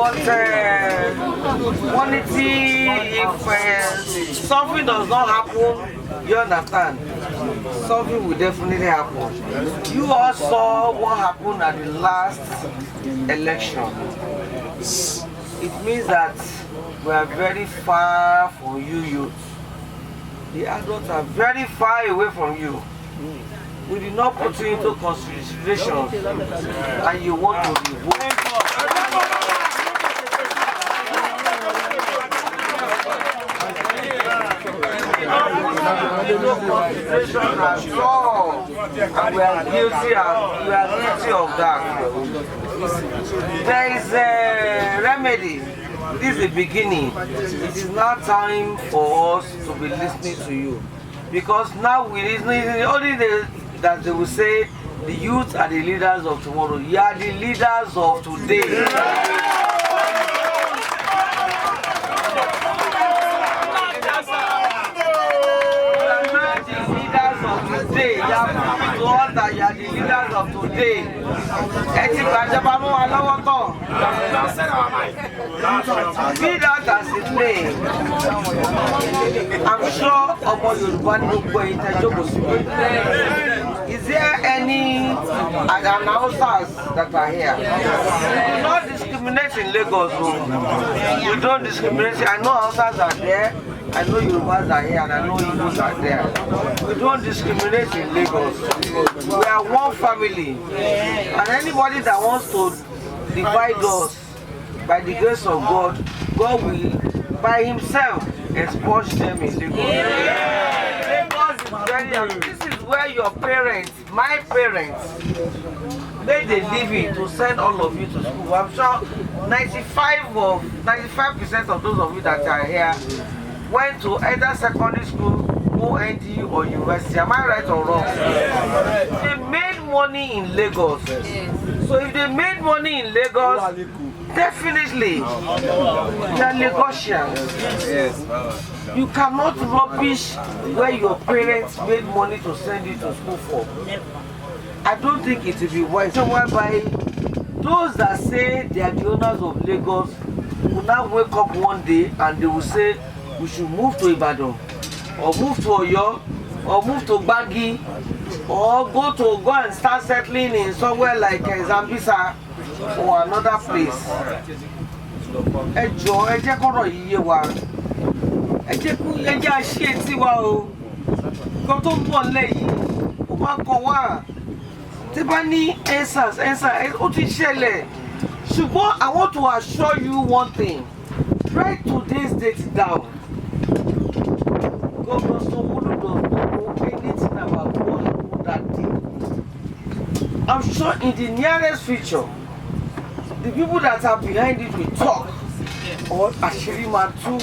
But quality, if something does not happen, you understand, something will definitely happen. You all saw what happened at the last election. It means that we are very far from you youth. The adults are very far away from you. We did not put you into consideration and you want to be voted. Consideration at all, and we are guilty of that. There is a remedy. This is the beginning. It is now time for us to be listening to you, because now we only that they will say the youth are the leaders of tomorrow. You are the leaders of today. Today, you are proving to us that you are the leaders of today. Be that as it may, I'm sure about is there any announcers that are here? We do not discriminate in Lagos. We don't discriminate. I know announcers are there. I know Yorubas are here and I know Igbos are there. We don't discriminate in Lagos. We are one family. And anybody that wants to divide us, by the grace of God, God will, by himself, expulse them in Lagos. Lagos is very, this is where your parents, my parents, made a living to send all of you to school. I'm sure 95% of those of you that are here went to either secondary school, OND or university. Am I right or wrong? They made money in Lagos. So if they made money in Lagos, definitely they are Lagosians. You cannot rubbish where your parents made money to send you to school for. I don't think it will be wise. So whereby those that say they are the owners of Lagos will now wake up one day and they will say, we should move to Ibadan, or move to Oyo, or move to Bagi, or go and start settling in somewhere like Zambisa or another place. Ẹ jọ̀ọ́, ẹ jẹ́ kọ́rọ̀ yìí yé wa. Ẹ jẹ́ àṣeyẹtì wa o. Nǹkan tó ń bọ̀ lẹ́yìn, ó máa kọ̀ wá. Tí bá ní answers, ó ti ṣẹlẹ̀. Ṣùgbọ́n I want to assure you one thing. Write today's date down. Governor Sanwo-Olu does not know anything about what happened that day. I'm sure in the nearest future, the people that are behind it will talk. Or àṣírí máa tú.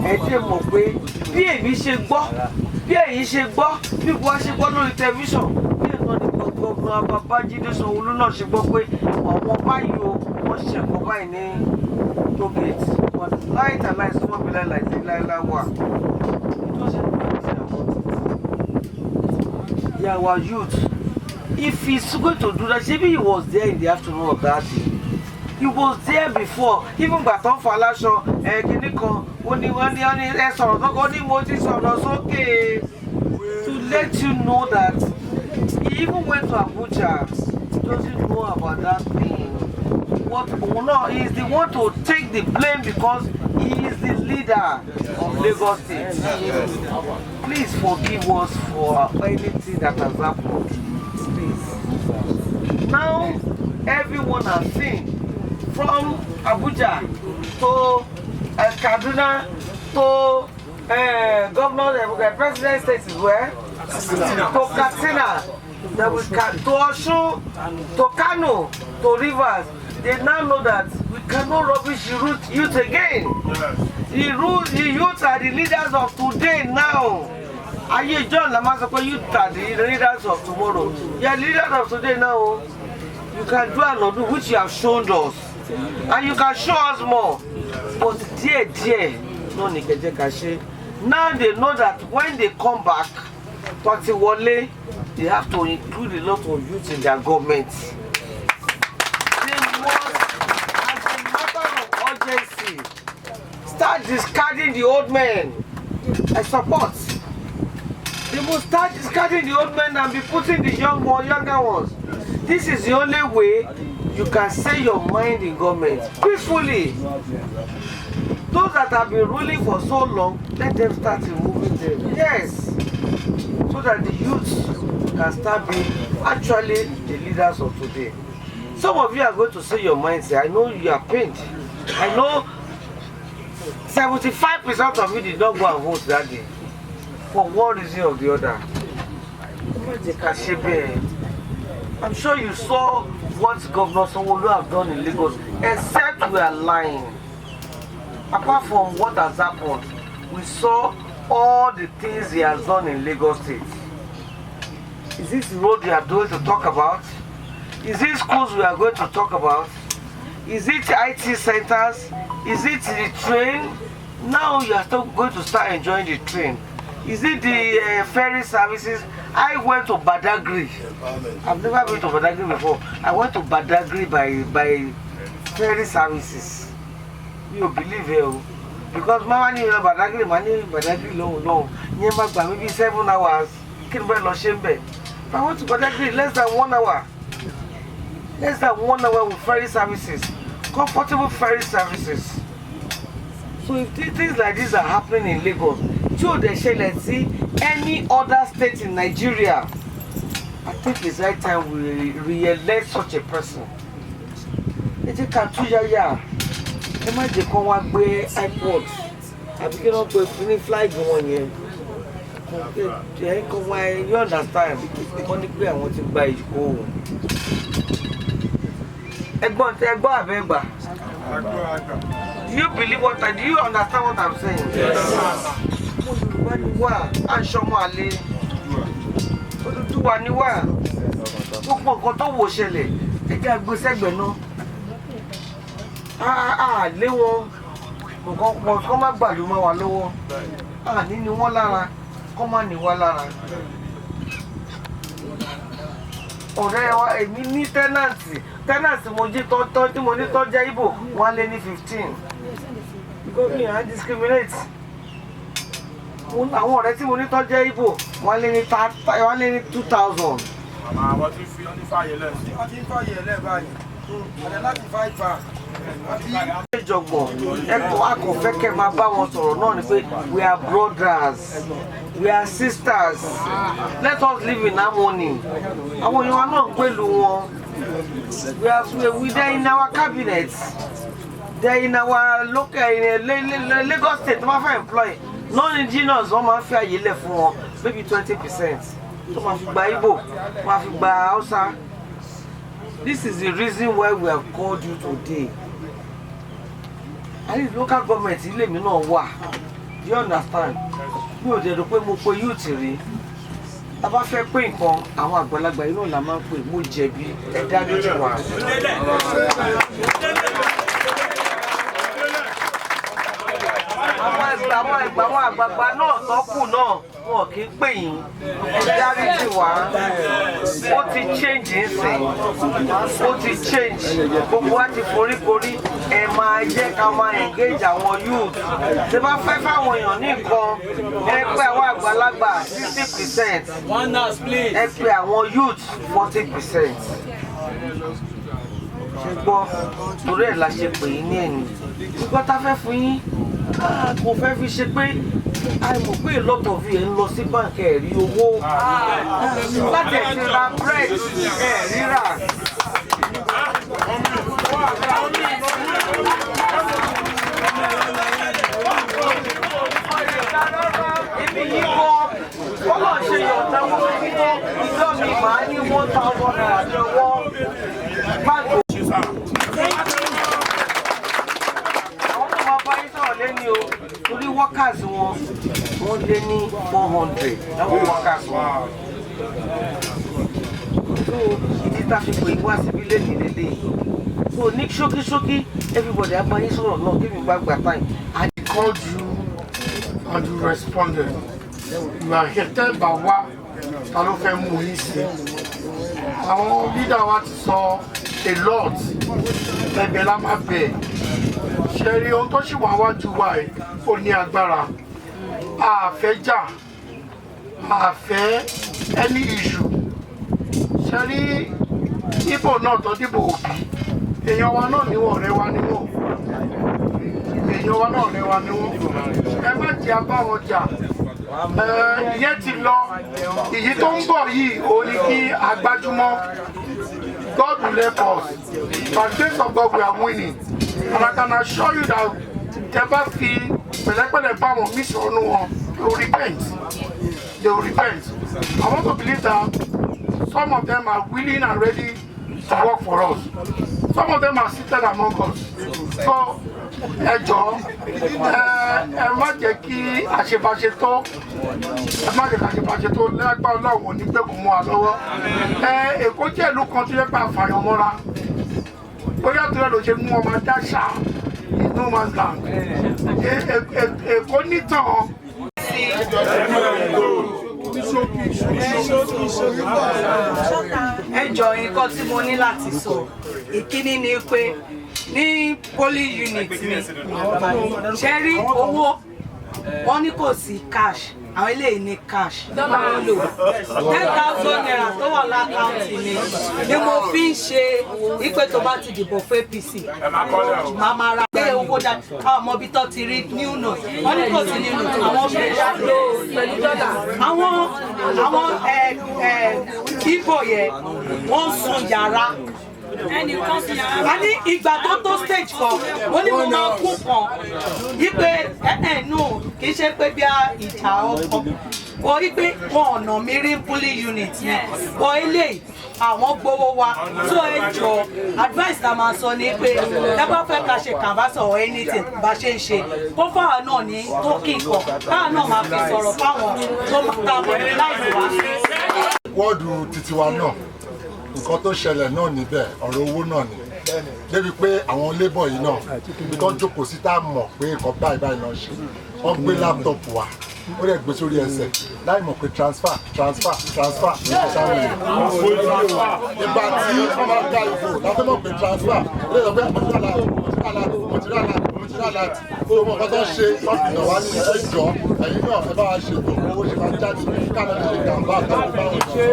Ẹ dẹ̀ mọ̀ pé bí èmi ṣe gbọ́, bí èyí ṣe gbọ́, bí wọ́n ṣe gbọ́ lórí tẹlifíṣàn, bí ẹ̀nà ni Governor Babájídé Sanwo-Olu náà ṣe gbọ́ pé àwọn báyìí o, wọ́n ṣe ẹ̀kọ́ báyìí ní tógèètì. Light and light, someone be like yeah, our youth. If he's going to do that, maybe he was there in the afternoon of that day. He was there before. Even Baton Falasho, okay. To let you know that he even went to Abuja. He doesn't know about that thing. He is the one to take the blame because he is the leader of Lagos State. Please forgive us for anything that has happened. Please. Now, everyone has seen from Abuja to Kaduna to Governor, President State is where? To Katsina, to Osun, to Kano, to Rivers. They now know that we cannot rubbish the youth again. The youth are the leaders of today now. Aye John Lamasoko, youth are the leaders of tomorrow. You are leaders of today now. You can do and not do, which you have shown us. And you can show us more. But dear, no Nikeje Kashe. Now they know that when they come back, Wale, they have to include a lot of youth in their government. As a matter of start discarding the old men. I support. They must start discarding the old men and be putting the younger ones. This is the only way you can say your mind in government peacefully. Those that have been ruling for so long, let them start removing them. Yes. So that the youths can start being actually the leaders of today. Some of you are going to say your mind, say, I know you are pained. I know 75% of you did not go and vote that day. For one reason or the other. I'm sure you saw what Governor Sanwo-Olu have done in Lagos, except we are lying. Apart from what has happened, we saw all the things he has done in Lagos State. Is this the road we are going to talk about? Is it schools we are going to talk about? Is it IT centers? Is it the train? Now you are still going to start enjoying the train. Is it the ferry services? I went to Badagry. I've never been to Badagry before. I went to Badagry by ferry services. You believe it? Because my money Badagry no. Maybe 7 hours. I went to Badagry less than 1 hour. Less than 1 hour with ferry services. Comfortable ferry services. So if things like this are happening in Lagos, let's see any other state in Nigeria, I think it's right time we re-elect such a person. It's a Katuya. Ẹ má jẹ́ kó wá gbé iPod àbí kí wọ́n gbé fún ní flag wọn yẹn. You understand? Wọ́n ní pé àwọn ti gba ìkó òun. Ẹ̀gbọ́n àbẹ́gbà. Do you believe what do you understand what I'm saying? Yes. Lé wọn nǹkan pọ̀ kọ́ má gbàlú mọ́ wa lọ́wọ́. Níní wọ́n lára kọ́ má ní wá lára. Ọ̀rẹ́ wa èmi ní tẹ́nàntì mo jí tọ́ tí mo ní tọ́ jẹ́ Ìgbò wọ́n lé ní 15. Because me I discriminate. Àwọn ọ̀rẹ́ tí mo ní tọ́ jẹ́ Ìgbò wọ́n lé ní 2,000. Màmá àwọn tí fi ọ́ní fàyẹ̀lẹ̀ sí. Wọ́n ti ń fàyẹ̀lẹ̀ báyìí. Ọ̀rẹ́ láti fight back. We are brothers, we are sisters. Let us live in harmony. We are in our cabinets. They are in our local Lagos State. Employee non-indigenous maybe 20%. This is the reason why we have called you today. And local government, do you understand? Mi ò dẹ̀ rò pé mo pe youth rí. Tá bá fẹ́ pé nǹkan àwọn àgbàlagbà inú la máa ń pè mo jẹ̀bi ẹ dáríjì wá. Àwọn àgbààgbà náà tọ́kù náà wọn kì í pè yín ẹ dáríjì wá. Ó ti change nsìn, ó ti change, gbogbo wa ti foríkorí. Ẹ máa jẹ́ ká máa engage àwọn youth. Ṣé bá fẹ́ fáwọn èèyàn ní nǹkan ẹ pé àwọn àgbàlagbà 60%. Ẹ pé àwọn youth 40%. Ṣé gbọ́ torí ẹ̀ la ṣe pè yín ní ẹ̀yìn. Nígbà tá fẹ́ fún yín kò fẹ́ fi ṣe pé àìmọ̀ pé a lot of you ń lọ sí báńkì ẹ̀rí owó láti ẹ̀sìn ra bread rírà. Ibi yìí kọ́ ọlọ́ ṣe yọ̀ọ̀ta wọ́n ní ìjọ mi máa ní 1,000 naira ní ọwọ́ báńkì. Torí workers wọ́n lé ní 400 láwọn workers wọn. So ìdí tá fi pè wá síbí lẹ́yìn lélẹ̀. So ní ṣókíṣókí everybody abayé sọ̀rọ̀ náà kí mi gbàgbà time. I called you and you responded. You are here tell Bawa ta ló fẹ́ mú yín sí. Àwọn leader wa ti sọ a lot. Bẹ̀bẹ̀ la máa bẹ̀. Ṣé rí ohun tó ṣì wá wájú wa yìí? kò ní agbára àfẹ́ jà àfẹ́ any issue ṣe rí Ìgbò náà tó dìbò Òbí èèyàn wa náà níwọ̀n ọ̀rẹ́ wa níwọ̀n èèyàn wa náà ọ̀rẹ́ wa níwọ̀n ẹ má jẹ́ abá wọn jà ìyẹn ti lọ èyí tó ń bọ̀ yìí òun ni kí agbájúmọ́ God will help us by the grace of God we are winning and I can assure you that tẹ́ bá fi pẹ̀lẹ́pẹ̀lẹ́ bá wọn mí sọ̀nù wọn they will repent. They will repent. I want to believe that some of them are willing and ready to work for us. Some of them are seated among us. So, ẹ jọ̀ọ́, ẹ má jẹ́ kí àṣebàṣe tó, ẹ má jẹ́ kí àṣebàṣe tó lẹ́gbàá Ọlọ́run ní pé kò mú wa lọ́wọ́. Èkó jẹ́ ìlú kan tó yẹ pé àfààyàn mọ́ra. Bóyá tó yẹ ló ṣe mú ọmọ dáṣà no man's land. Èkó nítàn. Ẹ jọ̀ọ́, nǹkan tí mo ní láti sọ ìkíní ni pé ní poly unit mi ṣe rí owó wọn ní kò sí cash àwọn eléyìí ní cash máa ń lò 10,000 naira tó wà lákàntì mi ni mo fi ń ṣe ìpè tó bá ti dìbò fún APC máa máa ra pé owó dá àwọn ọmọ ibi tó ti rí new note wọn ní kò sí new note àwọn obìnrin wá lò pẹ̀lú dọ́là àwọn Ìgbò yẹn wọ́n sùn yàrá a ní ìgbà tó tó stage kan ó ní mo máa kú kan wípé nù kì í ṣe pé bí ìjà ọkọ kò rí pé wọn ọ̀nà mi rí bully unit yẹn bọ eléyìí àwọn gbowó wa tó ẹ jọ advice tá a máa sọ ni pé ẹ bá fẹ́ ká ṣe canvas or anything bá ṣe ń ṣe kó fáwọn náà ní tó kí nǹkan káwọn náà máa fi sọ̀rọ̀ fáwọn tó ta mọ̀ ní láìpẹ́ wá. wọ́ọ̀dù títí wa náà nǹkan tó ṣẹlẹ̀ náà níbẹ̀ ọ̀rọ̀ owó náà ni débi pé àwọn labour yìí náà ibi tó ń jókòó sí tá a mọ̀ pé nǹkan báyìí báyìí náà ṣe wọ́n gbé láptọ̀pù wa ó lè gbé sórí ẹsẹ̀ láì mọ̀ pé transfer ní ìfẹsẹ̀ àwọn èèyàn ìgbà tí wọ́n máa dá ìbò láti mọ̀ pé transfer ó lè sọ pé mọ̀tírà láti ó mọ̀ nǹkan tó ń ṣe lọ́kùnrin wa ní ẹjọ́ ẹ̀yìn náà ẹ bá wa ṣètò owó ṣe máa jáde káàdì lè ṣe kàǹbá àtàwọn báwọn ṣe.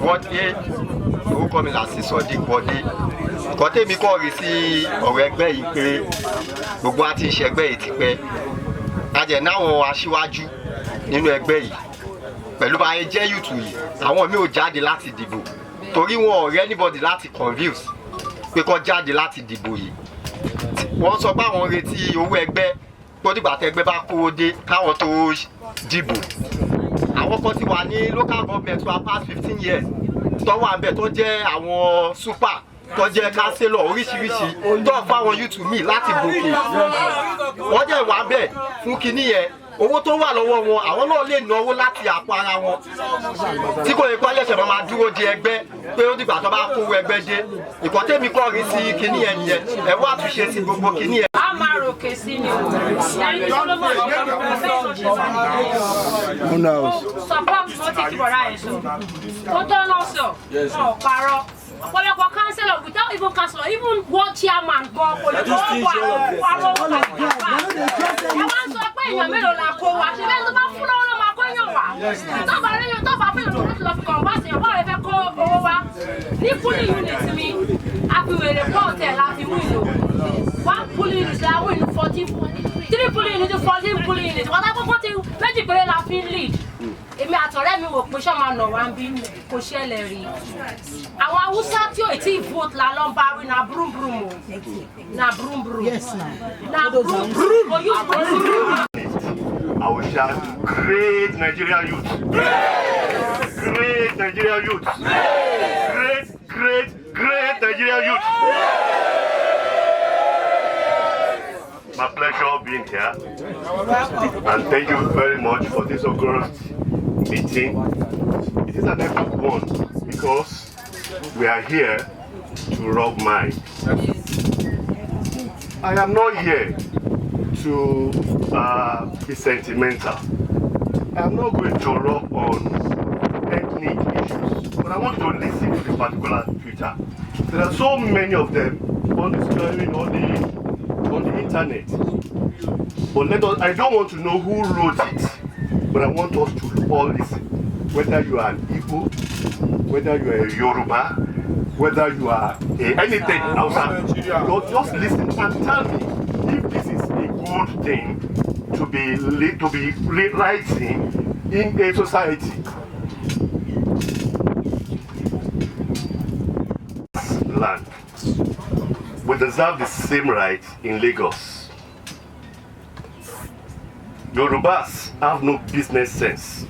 Wọ́dé orúkọ mi láti sọ̀dí Wọ́dé nǹkan tèmi kọ́ rí sí ọ̀rọ̀ ẹgbẹ́ yìí pé gbogbo àti ìṣẹ́gbẹ́ yìí ti pẹ́ ajẹ̀ náwọn aṣíwájú nínú ẹgbẹ́ yìí pẹ̀lú bá yẹ jẹ́ yùtù yìí àwọn mi ò jáde láti dìbò torí wọn ò rí anybody láti convince pé kó jáde láti dìbò yìí wọ́n sọ pé àwọn retí owó ẹgbẹ́ tó dìgbà tẹ́gbẹ́ bá kówó dé káwọn tó dìbò àwọn kan ti wà ní local government for past 15 years tó wà ń bẹ̀ tó jẹ́ àwọn super tó jẹ́ councillor oríṣiríṣi tó fún àwọn youth mi láti gòkè wọ́n jẹ́ wà bẹ́ẹ̀ fún kinní yẹn owó tó wà lọ́wọ́ wọn àwọn náà lè náwó láti àpò ara wọn tí kò yẹ kó lẹ́sẹ̀ máa dúró di ẹgbẹ́ pé ó dìgbà tó bá kówó ẹgbẹ́ dé ìkọ́ tèmi kọ́ rí sí kinní yẹn nìyẹn ẹ wá àtúnṣe sí gbogbo kinní yẹn. a máa ròkè sí ni o ẹni tó ló mọ̀ support ló ti kìbọ̀rá ẹ̀ sọ tó tọ́ náà sọ ọ̀ parọ́ ọ̀pọ̀lọpọ̀ councillor without even councillor even world chairman gan kò lè fọwọ́ bọ̀ àwọn ọmọ ìjọba ẹ wá ń sọ pé èèyàn mélòó la kó wa ṣe bẹ́ẹ̀ tó bá fún lọ́wọ́ ló máa kó èèyàn wá tó bá rí èèyàn tó bá fún èèyàn tó lọ fi kàn wá sí èèyàn báwo lè fẹ́ kó owó wa ní pooling unit mi àfiwèrè pọ́ọ̀tì ẹ̀ la fi win o 1 pooling unit la win 14 3 pooling unit 14 pooling unit wọ́n tá kókó ti méjì péré la fi lead èmi àtọ̀rẹ́ mi wò pé ṣọ́ máa nà wá ń bí kò ṣẹlẹ̀ rí àwọn haúsá tí ò tí ì vote la lọ ń bá wí na brum brum o na brum brum na brum brum o use brum brum. I will shout, great Nigerian youth, great Nigerian youth, great Nigerian youth. My pleasure being here, and thank you very much for this August meeting. It is an epic one because we are here to rub minds. I am not here to be sentimental. I am not going to rub on ethnic issues, but I want to listen to the particular Twitter. There are so many of them on the screen, on the on the internet. But I don't want to know who wrote it, but I want us to all listen. Whether you are an Igbo, whether you are a Yoruba, whether you are anything outside, just listen and tell me if this is a good thing to be writing in a society. Land. We deserve the same right in Lagos. Yorubas have no business sense.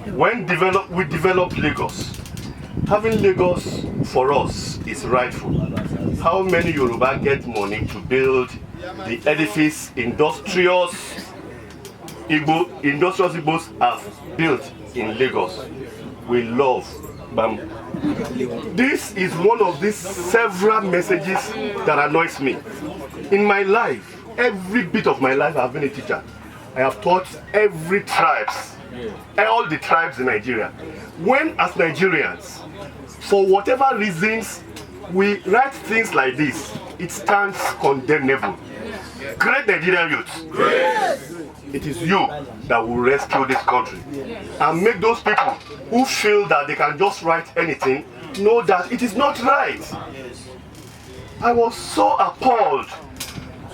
When we develop Lagos, having Lagos for us is rightful. How many Yoruba get money to build the edifice industrious Igbos have built in Lagos? We love bamboo. This is one of these several messages that annoys me. In my life, every bit of my life, I've been a teacher. I have taught every tribes, all the tribes in Nigeria. When as Nigerians, for whatever reasons, we write things like this, it stands condemnable. Great Nigerian youth. Yes. It is you that will rescue this country and make those people who feel that they can just write anything know that it is not right. I was so appalled,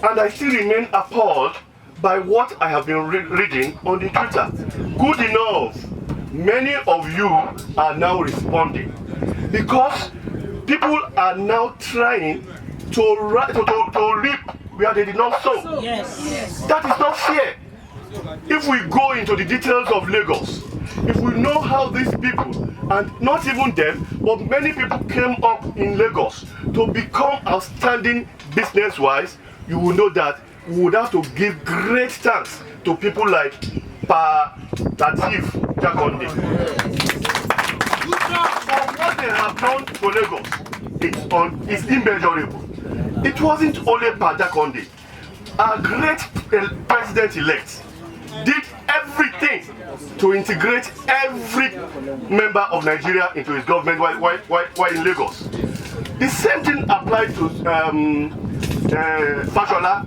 and I still remain appalled by what I have been reading on the Twitter. Good enough, many of you are now responding because people are now trying to reap where they did not sow. Yes. That is not fair. If we go into the details of Lagos, if we know how these people, and not even them, but many people came up in Lagos to become outstanding business-wise, you will know that we would have to give great thanks to people like Latif Jakonde. For what they have done to Lagos, it's immeasurable. It wasn't only Jakonde. Our great president-elect did everything to integrate every member of Nigeria into his government while in Lagos. The same thing applied to Fashola.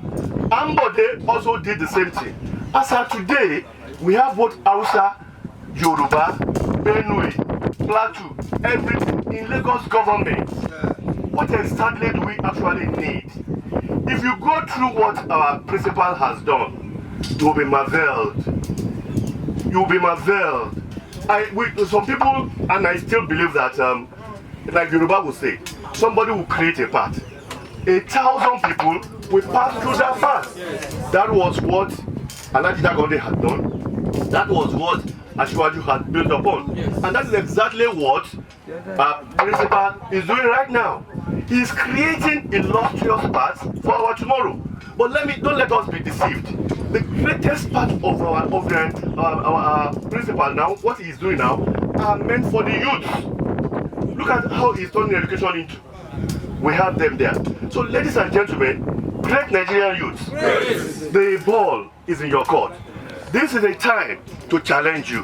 Ambode also did the same thing. As of today, we have both Hausa, Yoruba, Benue, Plateau, everything in Lagos government. What exactly do we actually need? If you go through what our principal has done, you'll be marveled. You'll be marveled. Some people, and I still believe that, like Yoruba will say, somebody will create a path. 1,000 people will pass through that path. That was what Alhaji Jakonde had done. That was what Asiwaju had built upon. And that is exactly what our principal is doing right now. He is creating illustrious paths for our tomorrow. But don't let us be deceived. The greatest part of our principal now, what he is doing now, are meant for the youth. Look at how he's turning education into. We have them there. So, ladies and gentlemen, great Nigerian youths, the ball is in your court. This is a time to challenge you.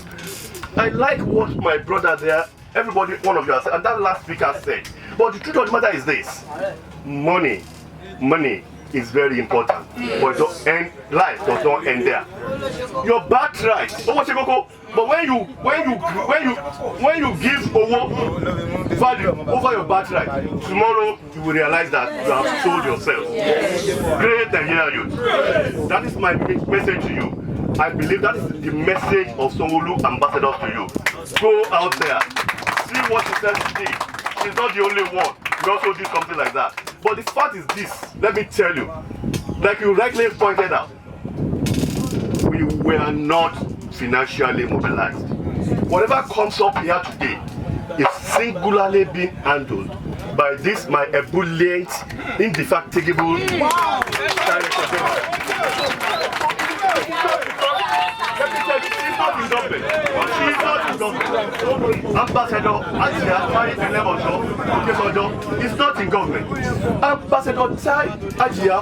I like what my brother there, everybody, one of you has said, and that last speaker said. But the truth of the matter is this: money is very important, but life does not end there. Your birthright, but when you give value over your birthright, tomorrow you will realize that you have sold yourself. Great Nigerian youth. That is my message to you. I believe that is the message of Sanwo-Olu ambassadors to you. Go out there, see what she says she did. She's not the only one. We also did something like that. But the fact is this, let me tell you, like you rightly pointed out, we were not financially mobilized. Whatever comes up here today is singularly being handled by this, my ebullient, indefatigable director. Let me tell you, she's not in government. She's not in government. Ambassador Hajia, Elemosho, is not in government. Ambassador Hajia,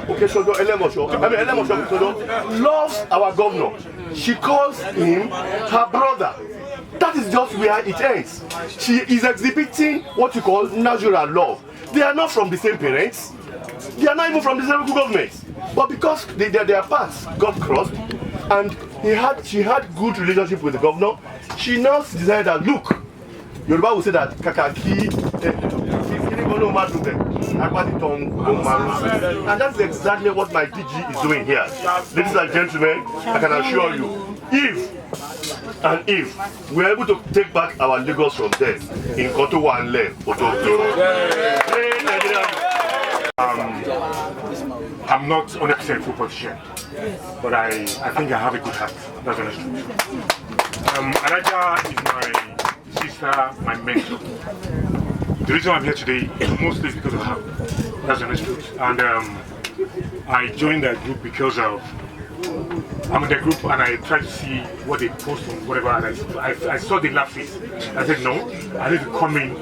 Elemosho, loves our governor. She calls him her brother. That is just where it ends. She is exhibiting what you call natural love. They are not from the same parents. They are not even from the same local government. But because their paths got crossed, and she had good relationship with the governor, she now decided that, look, Yoruba will say that kakaki, and that's exactly what my DG is doing here. Ladies and gentlemen, I can assure you, if we're able to take back our Lagos from them in Kotowa and Le, I'm not 100% full politician, but I think I have a good heart. That's honest truth. Hajia is my sister, my mentor. The reason I'm here today is mostly because of her. That's honest truth. And I joined that group because of I'm in the group and I try to see what they post on whatever, and I saw the last face. I said no, I need to come in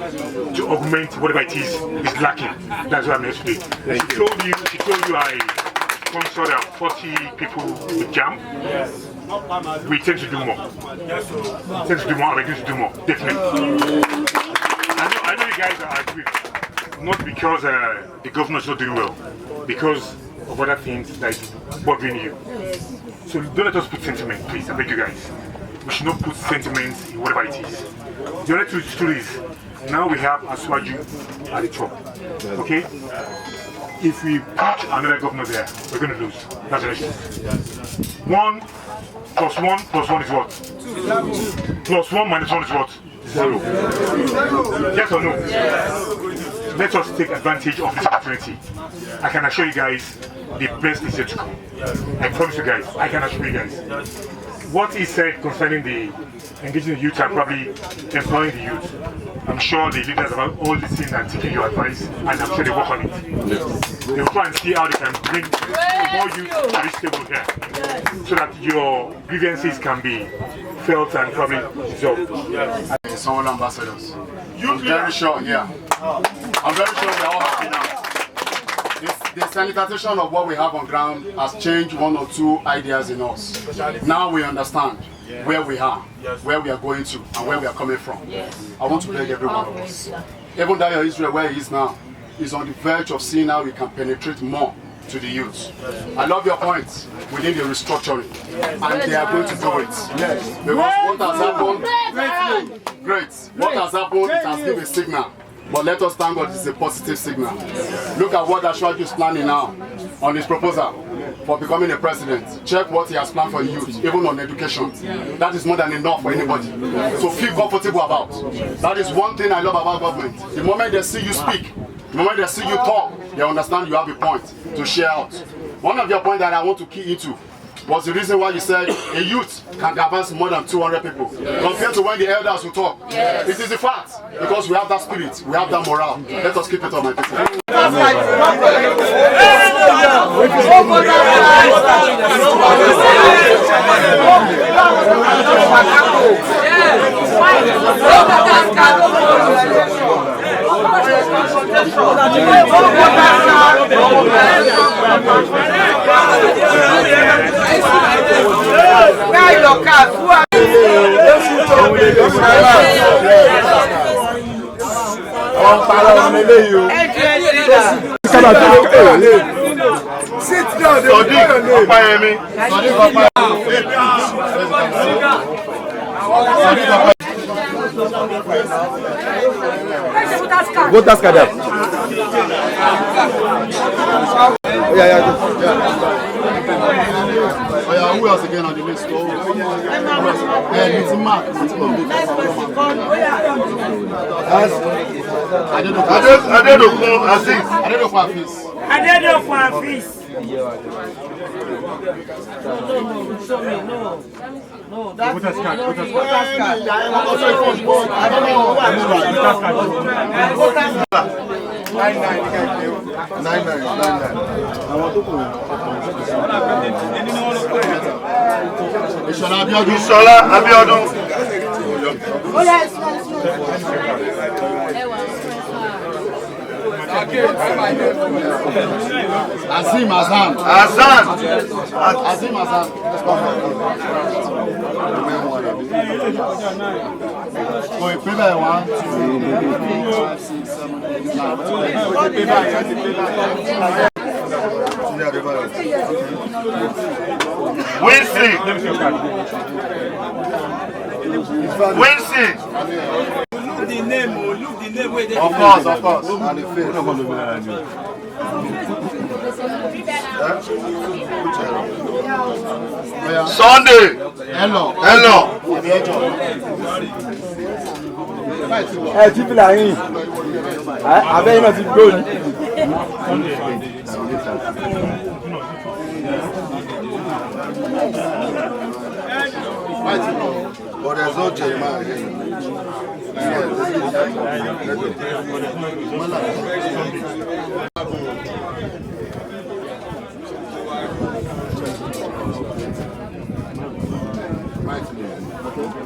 to augment whatever it is lacking. That's why I'm here today. She told you I sponsored 40 people with jam. Yes. We tend to do more. We tend to do more, and we're going to do more, definitely. I know you guys are agreed, not because the governor is not doing well, because of other things that is bothering you. So don't let us put sentiment, please, I beg you guys. We should not put sentiment in whatever it is. The other two stories, now we have Aswaju at the top, okay? If we put another governor there, we're going to lose. That's the issue. 1 plus 1 plus 1 is what? 2. Plus 1 minus 1 is what? 0. Yes or no? Yes. Let us take advantage of this opportunity. I can assure you guys, the best is yet to come. I promise you guys, I can assure you guys. What is said concerning the engaging the youth and probably employing the youth, I'm sure the leaders have all listened and taken your advice, and I'm sure they work on it. They will try and see how they can bring more youth to this table here, so that your grievances can be felt and probably resolved. Sanwo-Olu ambassadors. I'm very sure, yeah. I'm very sure we're all happy now. The sanitation of what we have on ground has changed 1 or 2 ideas in us. Now we understand where we are, where we are going to, and where we are coming from. I want to beg every one of us. Even that Israel, where he is now, is on the verge of seeing how we can penetrate more to the youth. I love your point within the restructuring, and they are going to do it. Because what has happened, great. What has happened, it has given a signal. But let us thank God it's a positive signal. Look at what Ashwaju is planning now on his proposal for becoming a president. Check what he has planned for the youth, even on education. That is more than enough for anybody. So feel comfortable about. That is one thing I love about government. The moment they see you speak, the moment they see you talk, they understand you have a point to share out. One of your points that I want to key into was the reason why you said a youth can advance more than 200 people compared to when the elders will talk. It is a fact because we have that spirit, we have that morale. Let us keep it on, my people. Sit down. Voters card. Yeah. Who else again on the list? It's Mark. No, that's voters card. Ìṣọ̀lá Abíọ́dún. Azim Hassan. So a paper 1, 2, 3, 4, 5, 6, 7, 8, 9. Wincy. Wincy. Look the name, look the name where they Of course. And the face. Sunday. Hello. Tí fìlà yín abẹ́yìn náà ti gbóòlù. But there's no Jeremiah here.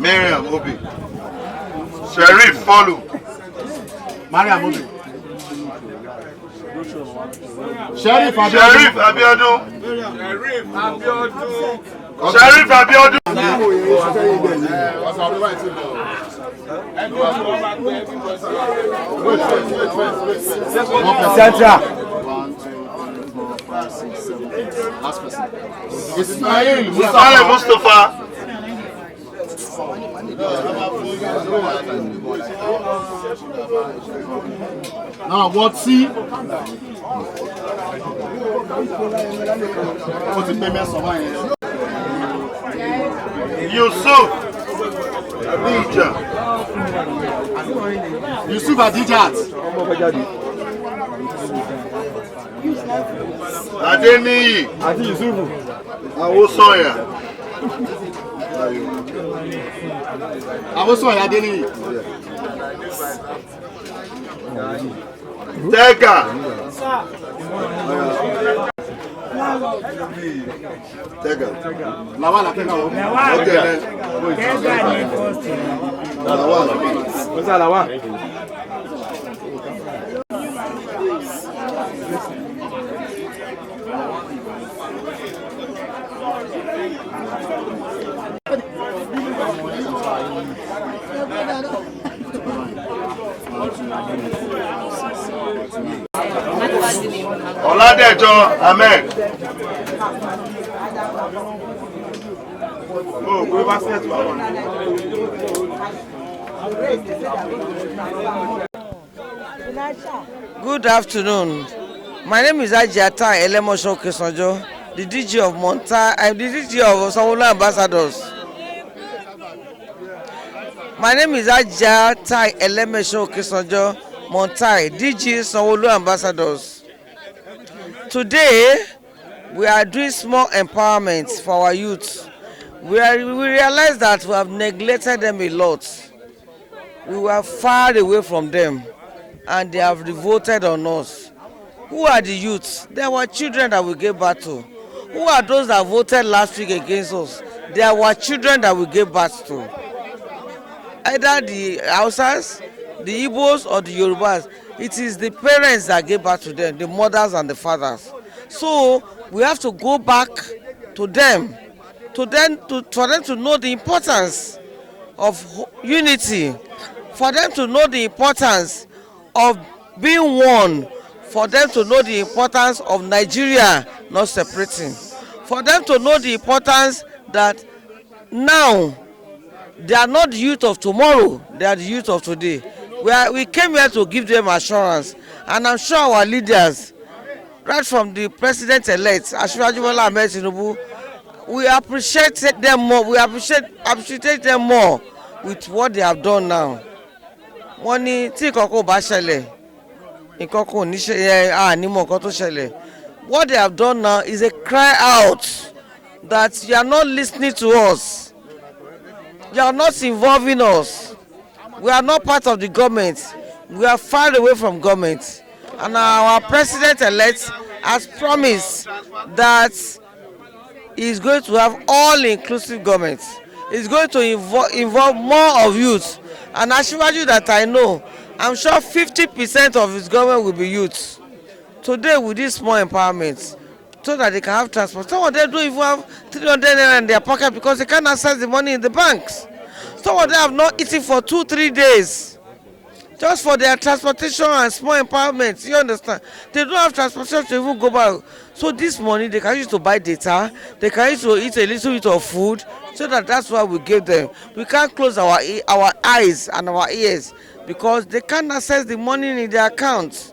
Miriam Obi. Sheriff follow. Mariam Obi. Sheriff Abiodun. Sheriff Abiodun. Sheriff Abiodun. Central. 1, 2, 3, 4, 5, 6, 7, 8. Last person. Ismail Mustafa. Now what see? Yusuf Adija. Yusuf Adijat. Adeniyi. Àti Yusufu. Awosoya. Awosoya Adeniyi. Tega. Tega. Lawal Akenga. Lawal. What's that, Lawal? Oladejo Ahmed. Good afternoon. My name is Hajia, Elemosho, the DG of Monta. I'm the DG of Sanwo-Olu Ambassadors. My name is Hajia, Elemosho, Monta, DG Sanwo-Olu Ambassadors. Today, we are doing small empowerment for our youth. We realize that we have neglected them a lot. We were far away from them, and they have revolted on us. Who are the youths? They are our children that we gave birth to. Who are those that voted last week against us? They are our children that we gave birth to. Either the Hausas, the Igbos, or the Yorubas. It is the parents that gave birth to them, the mothers and the fathers. So we have to go back to them, for them to know the importance of unity, for them to know the importance of being one, for them to know the importance of Nigeria not separating, for them to know the importance that now they are not the youth of tomorrow, they are the youth of today. We came here to give them assurance, and I'm sure our leaders, right from the president-elect, Asiwaju Bola Ahmed Tinubu, we appreciate them more. We appreciate them more with what they have done now. Wọ́n ní tí ìkọ̀kọ̀ bá ṣẹlẹ̀, ìkọ̀kọ̀ ní ṣe ànímọ̀ nǹkan tó ṣẹlẹ̀. What they have done now is a cry out that you are not listening to us. You are not involving us. We are not part of the government. We are far away from government. And our president-elect has promised that he is going to have all-inclusive government. He's going to involve more of youth. And Asiwaju that I know, I'm sure 50% of his government will be youth. Today, with this small empowerment, so that they can have transport. Some of them don't even have 300 naira in their pocket because they can't access the money in the banks. Some of them have not eaten for 2-3 days. Just for their transportation and small empowerment, you understand? They don't have transportation to even go back So this money they can use to buy data, they can use to eat a little bit of food, so that's why we give them. We can't close our eyes and our ears because they can't access the money in their accounts.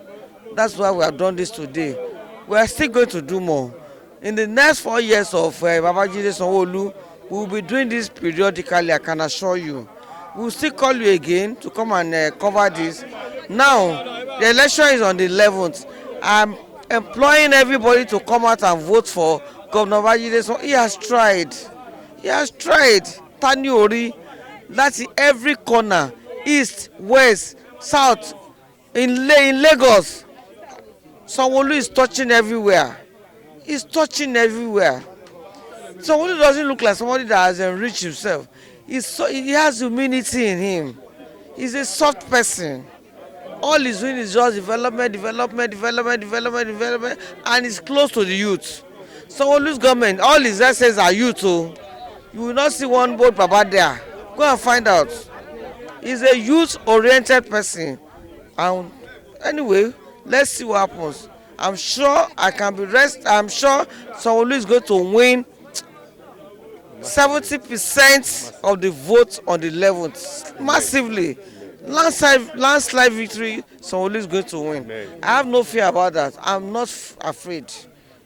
That's why we have done this today. We are still going to do more. In the next 4 years of Babajide Sanwo-Olu, we will be doing this periodically, I can assure you. We will still call you again to come and cover this. Now, the election is on the 11th. I'm employing everybody to come out and vote for Governor Babajide Sanwo-Olu. He has tried. He has tried. Tani Ori, that's in every corner, east, west, south, in Lagos. Sanwo-Olu is touching everywhere. He's touching everywhere. Sanwo-Olu doesn't look like somebody that has enriched himself. He has humility in him. He's a soft person. All he's doing is just development, and he's close to the youth. Sanwo-Olu's government, all his assets are youth. So you will not see one boat Baba there. Go and find out. He's a youth-oriented person. And anyway, let's see what happens. I'm sure I'm sure Sanwo-Olu is going to win 70% of the votes on the 11th. Massively. Landslide victory, Sanwo-Olu is going to win. I have no fear about that. I'm not afraid.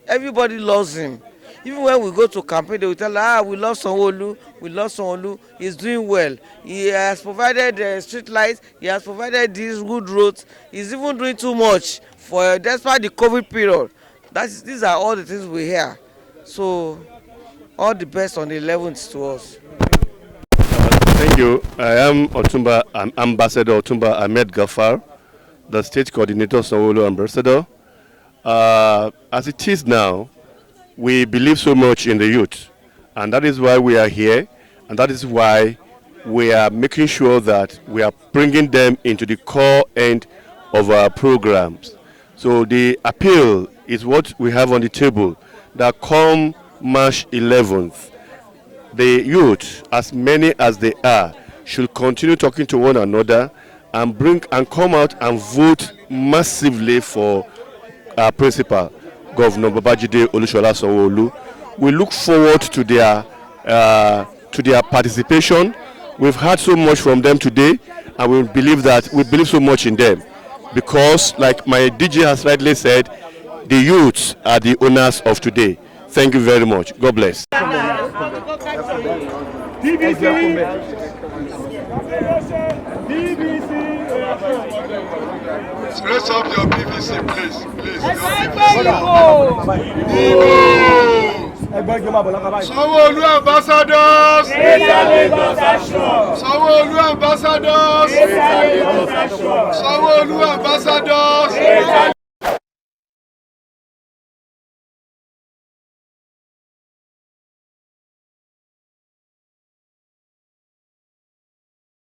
Everybody loves him. Even when we go to campaign, they will tell us, we love Sanwo-Olu, we love Sanwo-Olu, he's doing well. He has provided street lights, he has provided these good roads, he's even doing too much for despite the COVID period. These are all the things we hear. So, all the best on the 11th to us. Thank you. I am Ambassador Otumba Ahmed Gafar, the State Coordinator Sanwo-Olu Ambassador. As it is now, we believe so much in the youth, and that is why we are here, and that is why we are making sure that we are bringing them into the core end of our programs. So the appeal is what we have on the table, that come March 11th, the youth, as many as they are, should continue talking to one another and come out and vote massively for our principal, Governor Babajide Olusola Sanwo-Olu. We look forward to their participation. We've heard so much from them today, and we believe so much in them, because, like my DJ has rightly said, the youths are the owners of today. Thank you very much. God bless. Raise up your PVC, please. Sanwo-Olu ambassadors. Sanwo-Olu ambassadors. Sanwo-Olu ambassadors.